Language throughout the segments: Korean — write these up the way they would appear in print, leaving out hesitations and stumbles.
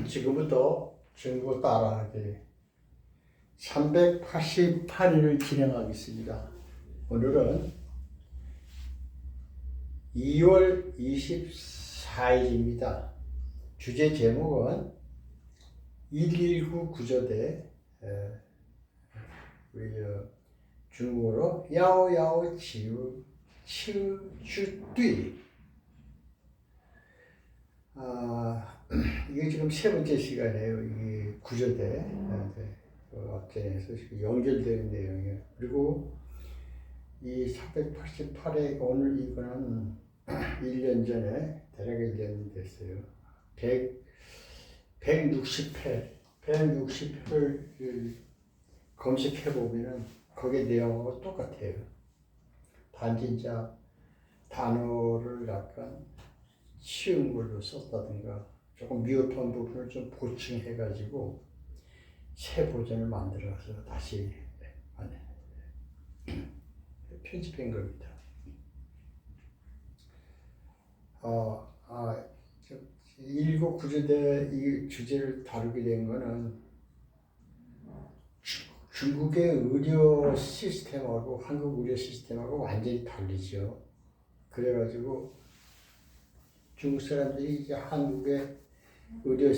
지금부터 중국 따라하기 388일을 진행하겠습니다. 오늘은 2월 24일입니다. 주제 제목은 119 구조대, 우리 중국어로 야오야오 치유 슈뚜이. 이게 지금 세 번째 시간이에요. 이 구조대 업체에서 연결되는 내용이에요. 그리고 이 488회 오늘 이거는 1년 전에 대략 1년 됐어요. 160회를 검색해 보면은 거기에 내용하고 똑같아요. 단지 이제 단어를 약간 쉬운 걸로 썼다든가 조금 미흡한 부분을 좀 보충해가지고 새 버전을 만들어서 다시 편집한 겁니다. 119 구조대 이 주제를 다루게 된 거는 중국의 의료 시스템하고 한국 의료 시스템하고 완전히 다르죠. 그래가지고 중국 사람들이 이제 한국의 의료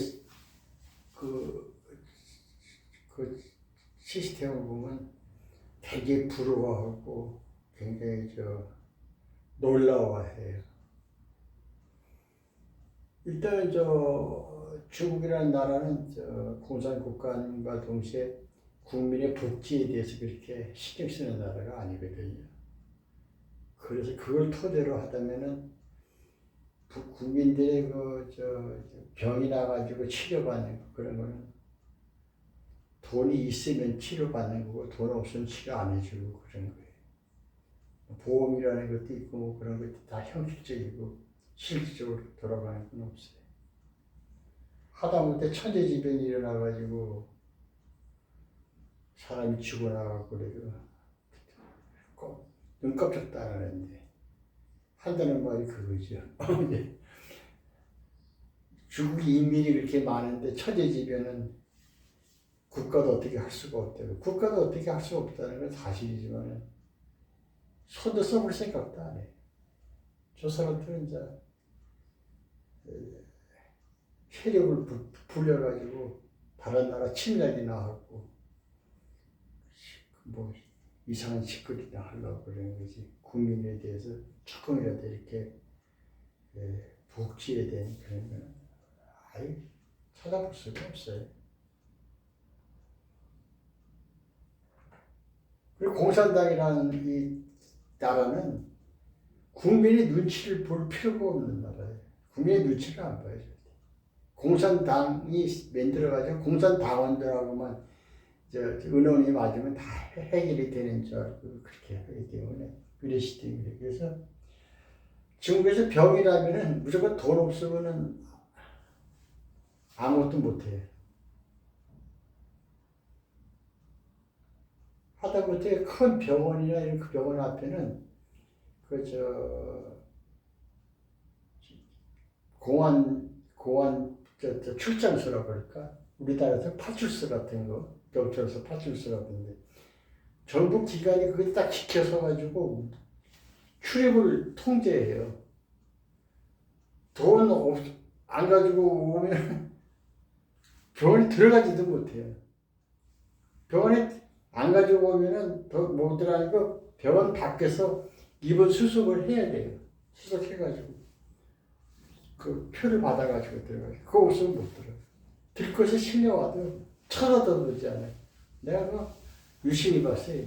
그 시스템을 보면 되게 부러워하고 굉장히 놀라워해요. 일단 중국이라는 나라는 공산국가과 동시에 국민의 복지에 대해서 그렇게 신경 쓰는 나라가 아니거든요. 그래서 그걸 토대로 하다면은 국민들의 병이 나가지고 치료받는 그런 거는 돈이 있으면 치료받는 거고 돈 없으면 치료 안 해주고 그런 거예요. 보험이라는 것도 있고 뭐 그런 것도 다 형식적이고 실질적으로 돌아가는 건 없어요. 하다못해 천재지변이 일어나가지고 사람이 죽어나가고 그래도 눈 깜짝 따라하는데 한다는 말이 그거죠. 중국 인민이 그렇게 많은데 천재지변은 국가도 어떻게 할 수가 없다고. 국가도 어떻게 할 수가 없다는 건 사실이지만 손도 써볼 생각도 안 해. 저 사람들은 이제 세력을 불려가지고 다른 나라 침략이나 하고 뭐 이상한 짓거리나 하려고 그러는 거지. 국민에 대해서 조금이라도 이렇게 복지에 대한 그런 거는 아예 찾아볼 수가 없어요. 그리고 공산당이라는 이 나라는 국민의 눈치를 볼 필요가 없는 나라예요. 국민의 눈치를 안 봐요. 공산당이 만들어가지고 공산당원들하고만 은원이 맞으면 다 해결이 되는 줄 알고 그렇게 하기 때문에 의료 시스템이에요. 그래서 중국에서 병이라면은 무조건 돈 없으면은 아무것도 못해요. 하다못해 큰 병원이나 이런 그 병원 앞에는 공안 출장소라고 그럴까? 우리나라에서 파출소 같은 거, 경찰서 파출소 같은데 정부 기관이 그걸 딱 지켜서 가지고 출입을 통제해요. 돈 안 가지고 오면 병원에 들어가지도 못해요. 병원에 안 가지고 오면은 더 못 들어가니까 병원 밖에서 입원 수속을 해야 돼요. 수속해가지고 그 표를 받아가지고 들어가요. 그거 없으면 못 들어요. 들것이 실려와도 쳐다도 보지 않아요. 내가 그거 유심히 봤어요.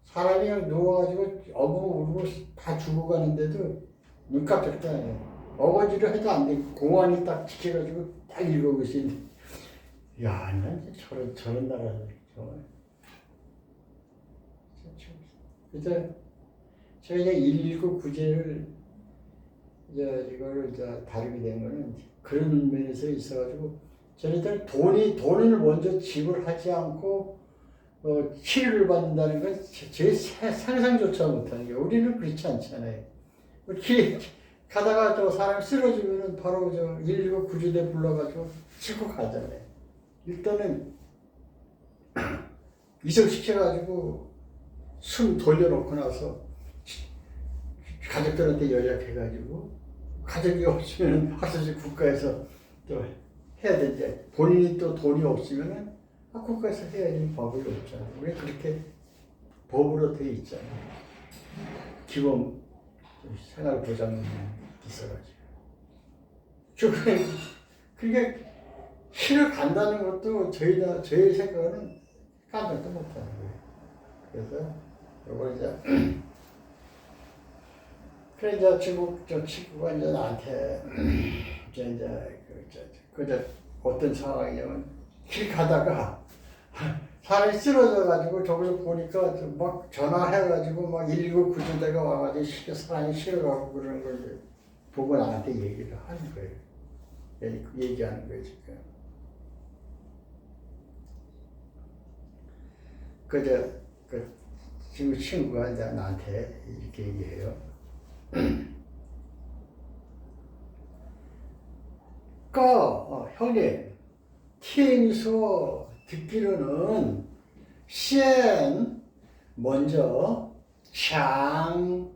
사람이 그냥 누워가지고 어부고 울고 다 죽어가는데도 눈 깜짝도 안 해요. 어거지로 해도 안 돼. 공안이 딱 지켜가지고 딱 읽어보고 있는데 야, 난 저런 나라를 정말. 그래서 제가 이제 119 구제를 이거를 다루게 된 거는 그런 면에서 있어가지고 저희들 돈을 먼저 지불하지 않고 치료를 받는다는 건 제 상상조차 못하는 게 우리는 그렇지 않잖아요. 가다가 저 사람 쓰러지면은 바로 저 119 구조대 불러가지고 싣고 가잖아요. 일단은 이송시켜가지고 숨 돌려놓고 나서 가족들한테 연락해가지고 가족이 없으면 하소시 국가에서 또 해야 되는데 본인이 또 돈이 없으면은 국가에서 해야 되는 법이 없잖아요. 우리 그렇게 법으로 돼 있잖아요. 기본 생활보장이 있어가지고. 그러니까 실을 간다는 것도 저희 생각은 깜짝도 못하는 거예요. 그래서 요걸 이제 그래 이제 중국 저 친구가 이제 나한테 이제 어떤 상황이냐면 길 가다가 사람이 쓰러져가지고 저기서 보니까 막 전화해가지고 막 119 구조대가 와가지고 사람이 실어가고 그러는 걸 이제 보고 나한테 얘기를 하는 거예요. 얘기하는 거예요 지금. 그 친구가 이제 나한테 이렇게 얘기해요. 형님, TM에서 듣기로는 시엔 먼저 장지우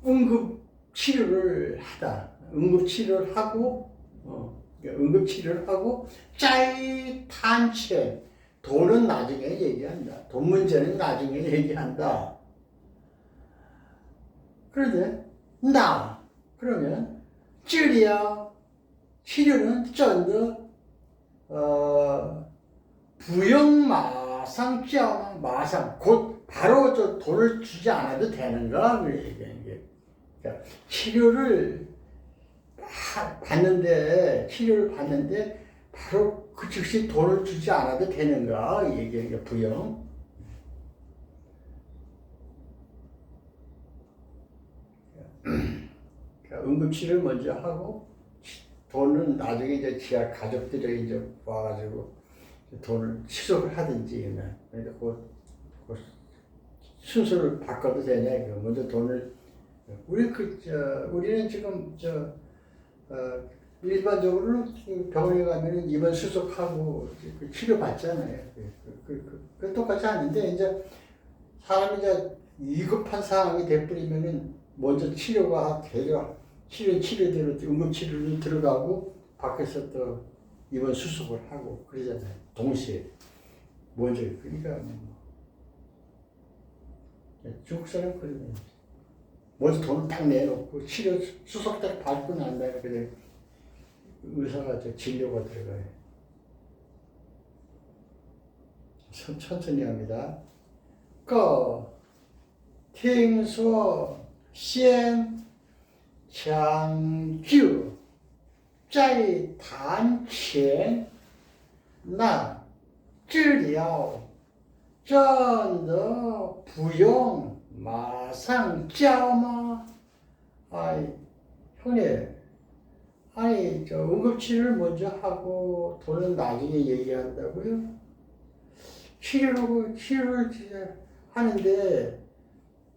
응급치료를 하다. 응급치료를 하고 응급치료를 하고 짜이 탄첸 돈은 나중에 얘기한다. 돈 문제는 나중에 얘기한다. 그런데 그러면 찌리야 치료는 쩐더 부영 마상 곧 바로 저 돈을 주지 않아도 되는가 그 얘기하는 게. 그러니까 치료를 받는데 바로 그 즉시 돈을 주지 않아도 되는가 얘기하는 게 부영. 그러니까 응급치료를 먼저 하고 돈은 나중에 이제 지하 가족들이 이제 와가지고 돈을 취소를 하든지 그러니까 그 순서를 바꿔도 되냐 먼저 돈을 우리는 지금 일반적으로 병원에 가면은 입원 수속하고 치료 받잖아요. 그 똑같지 않은데 이제 사람이 이제 위급한 상황이 돼버리면은 먼저 치료가 되죠. 치료대로 응급치료로 들어가고 밖에서 또 입원 수속을 하고 그러잖아요. 동시에 먼저 그러니까 중국 사람 그러면 먼저 돈을 딱 내놓고 치료 수속 딱 받고 난 다음에 그냥 의사가 진료가 들어가요. 천천히 합니다. 听说先抢救再谈钱，那治疗真的不用马上交吗？ 형님, 저 응급치료를 먼저 하고 돈은 나중에 얘기한다고요? 치료를 하는데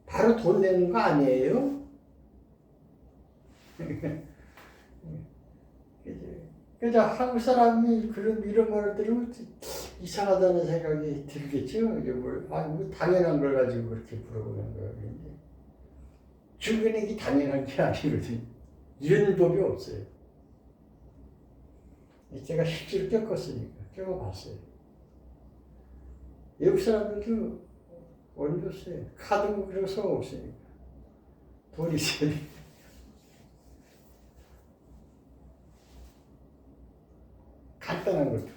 바로 돈 내는 거 아니에요? 그래서 한국 사람이 이런 말을 들으면 이상하다는 생각이 들겠죠? 이게 뭐 당연한 걸 가지고 그렇게 물어보는 거예요. 중국에는 이게 당연한 게 아니거든요. 이런 법이 없어요. 제가 실제로 겪어봤어요. 외국 사람들도 어려웠어요. 카드고 그런 거 없으니까. 돈이 있어야 돼. 간단한 것도.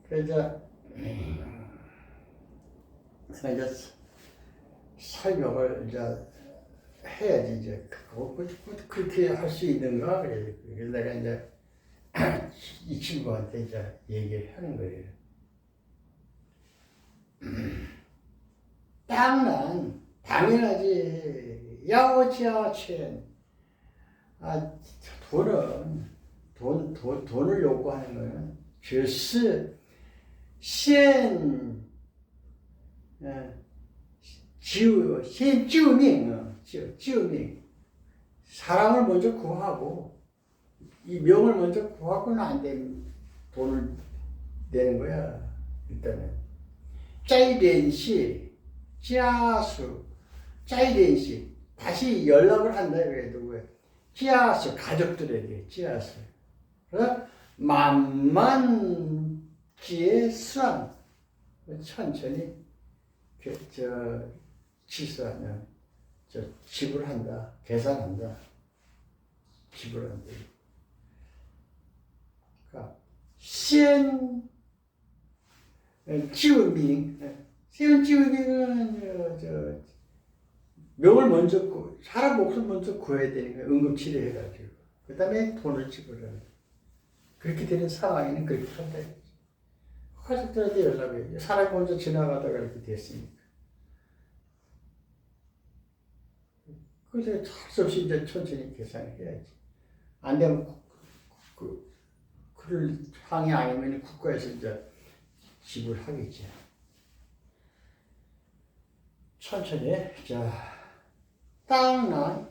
그래서 이제 설명을 이제 해야지 이제 그렇게 할 수 있는가 그래서 내가 이제 이 친구한테 이제 얘기를 하는 거예요. 당연하지. 야오지아첸. 돈을 요구하는 거는 只是先先救命,救命. 사람을 먼저 구하고, 이 명을 먼저 구하고는 안 되는 돈을 내는 거야, 일단은. 再联系家属, 再联系, 다시 연락을 한다, 이거야, 누구야? 家属, 가족들에게, 家属. 그래서, 慢慢结算, 천천히, 치수하면, 지불한다, 계산한다, 지불한다. 그러니까, 先救命, 先救命은, 명을 먼저 사람 목숨 먼저 구해야 되니까, 응급치료해가지고. 그 다음에 돈을 지불하는. 그렇게 되는 상황에는 그렇게 한다. 가족들한테 연락해. 사람이 먼저 지나가다가 이렇게 됐으니까. 그래서 할 수 없이 이제 천천히 계산해야지. 안 되면, 그럴 상황이 아니면 국가에서 이제 지불하겠지. 천천히. 자, 当然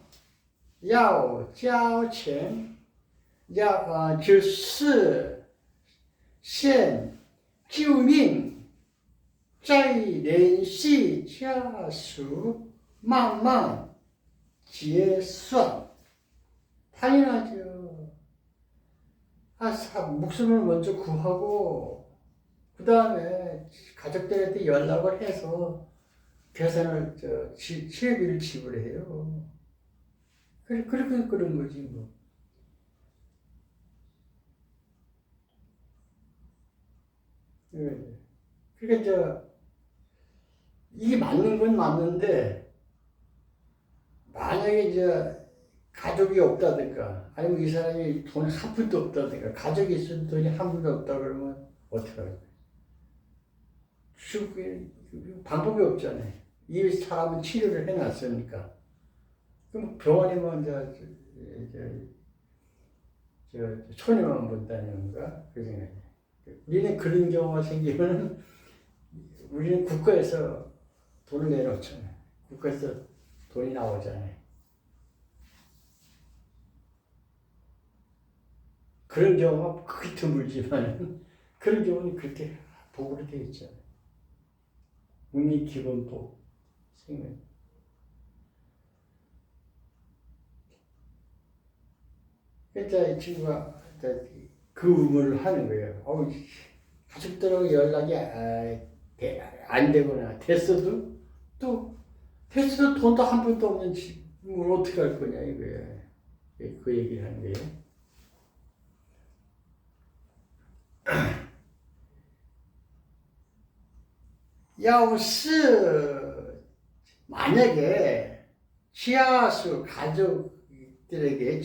要交钱，就是先救命，再联系家属，慢慢结算. 당연하죠. 목숨을 먼저 구하고, 그 다음에 가족들한테 연락을 해서 계산을, 치료비를 지불해요. 그렇게 그런 거지, 뭐. 그러니까, 이게 맞는 건 맞는데, 만약에 가족이 없다든가, 아니면 이 사람이 돈 한 푼도 없다든가, 가족이 있으면 돈이 한 푼도 없다 그러면 어떡할까요? 방법이 없잖아요. 이 사람은 치료를 해놨으니까. 그럼 병원에 먼저, 초년만 본다는 건가? 그 생각이에요. 우리는 그런 경우가 생기면, 우리는 국가에서 돈을 내놓잖아요. 국가에서 돈이 나오잖아요. 그런 경우가 크게 드물지만, 그런 경우는 그렇게 보고로 되어 있잖아요. 국민기본법 생명. 그러니까 이 친구가 그 의무를 하는 거예요. 가족들하고 연락이 안 되거나 됐어도 돈도 한 푼도 없는 집을 어떻게 할 거냐 이거예요. 그 얘기를 하는 거예요. 만약에 가족들에게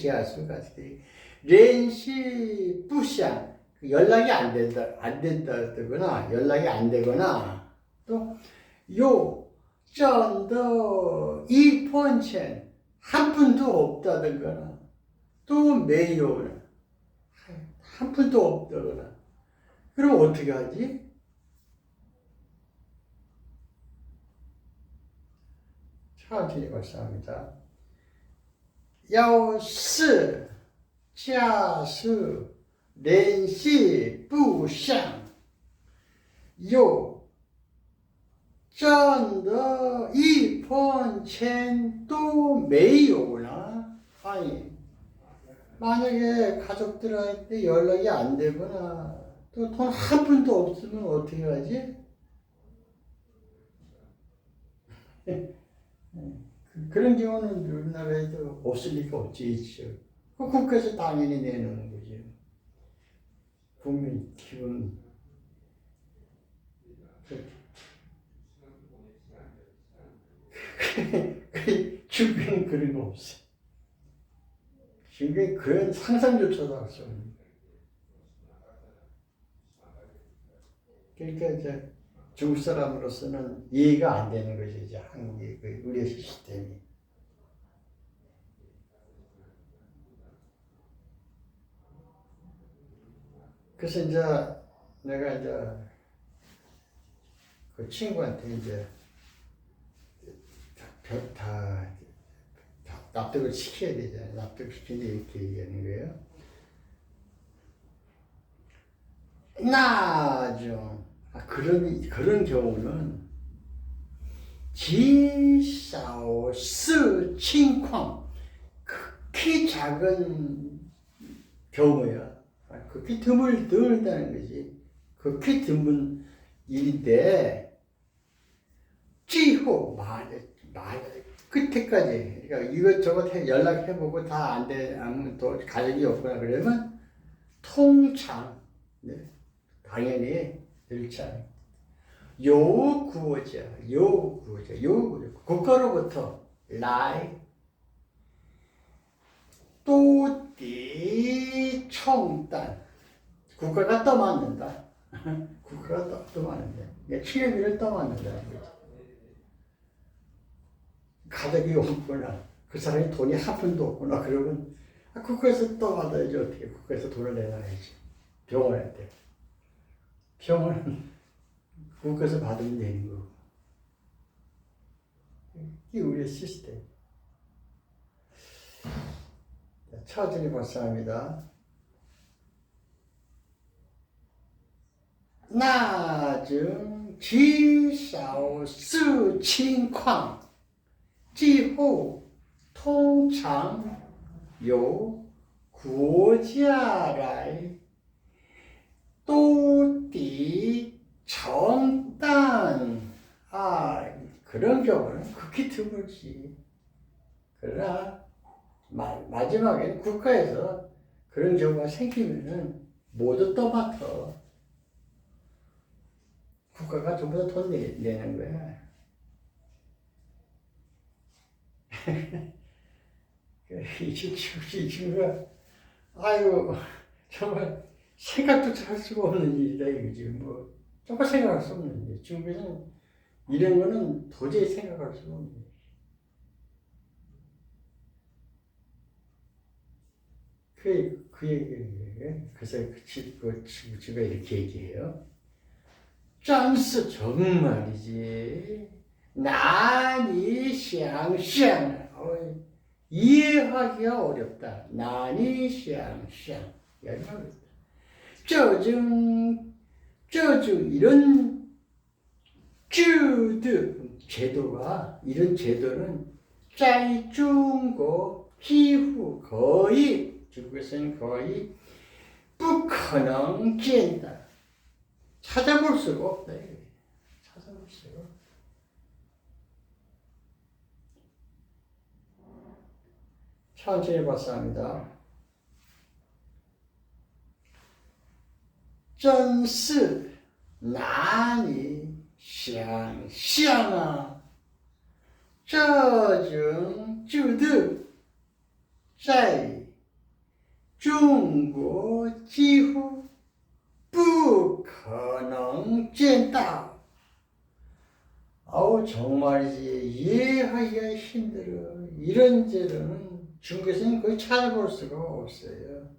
联系不详, 연락이 안 된다거나 연락이 안 되거나 또真的一分钱한 푼도 없다든가 또 매요 한 푼도 없다거나 그럼 어떻게 하지? 천천히 말씀합니다. 要是家属联系不上，又真的一分钱都没有了. 아니, 만약에 가족들한테 연락이 안 되거나 또 돈 한 푼도 없으면 어떻게 하지? 그런 경우는 우리나라에도 없을 리가 없지, 있죠. 국가에서 당연히 내놓는 거죠. 국민 기본. 중국에는 그런 거 없어. 중국에 그런 상상조차도 없어. 그러니까 이제 중국 사람으로서는 이해가 안 되는 거죠. 이제 한국의 그 의료 시스템이. 그래서 이제 내가 이제 그 친구한테 이제 다 납득을 시켜야 되잖아요. 납득시키는데 이렇게 얘기하는 거예요. 나중 그런 경우는 지사오스 칭쾅 극히 작은 경우야. 극히 드물다는 거지. 극히 드문 일인데 찌호 끝에까지 그러니까 이것저것 연락해보고 다 안 되면 또 가족이 없거나 그러면 통창 네. 당연히 늘창 요구자 국가로부터 라이 또띠 총단 국가가 떠맡는다. 국가가 떠맡는다. 취업비를 떠맡는다는 거지. 가족이 없구나. 그 사람이 돈이 한 푼도 없구나. 그러면 국가에서 떠받아야지. 어떻게 국가에서 돈을 내놔야지. 병원한테. 병원은 국가에서 받으면 되는 거고. 이게 우리의 시스템. 차준이 발사합니다. 나중 지사오 스情况之后通常由国家来兜底承担 그런 경우는 극히 드물지. 그러나 마지막에 국가에서 그런 경우가 생기면은 모두 떠맡아. 국가가 전부 다 돈 내는 거야. 이 친구가, 아이고, 정말 생각도 할 수가 없는 일이다, 이거지. 뭐, 정말 생각할 수 없는 일. 중국에서는 이런 거는 도저히 생각할 수가 없는 일. 그 얘기예요. 그래서 그 친구가 이렇게 얘기해요. 짠스 정말이지. 난이 샹샹. 이해하기가 어렵다. 난이 샹샹. 이해하기가 어렵다. 这种 이런 제도가 이런 제도는 在中国几乎거의 중국에서는 거의 不可能见的 찾아볼 수가 없다. 찾아볼 수가 없다. 천천히 발사합니다. 真是难以想象啊！这种制度在中国几乎不可能见到。 정말이지. 이해하기가 힘들어. 이런 제도는 중국에서는 거의 찾아볼 수가 없어요.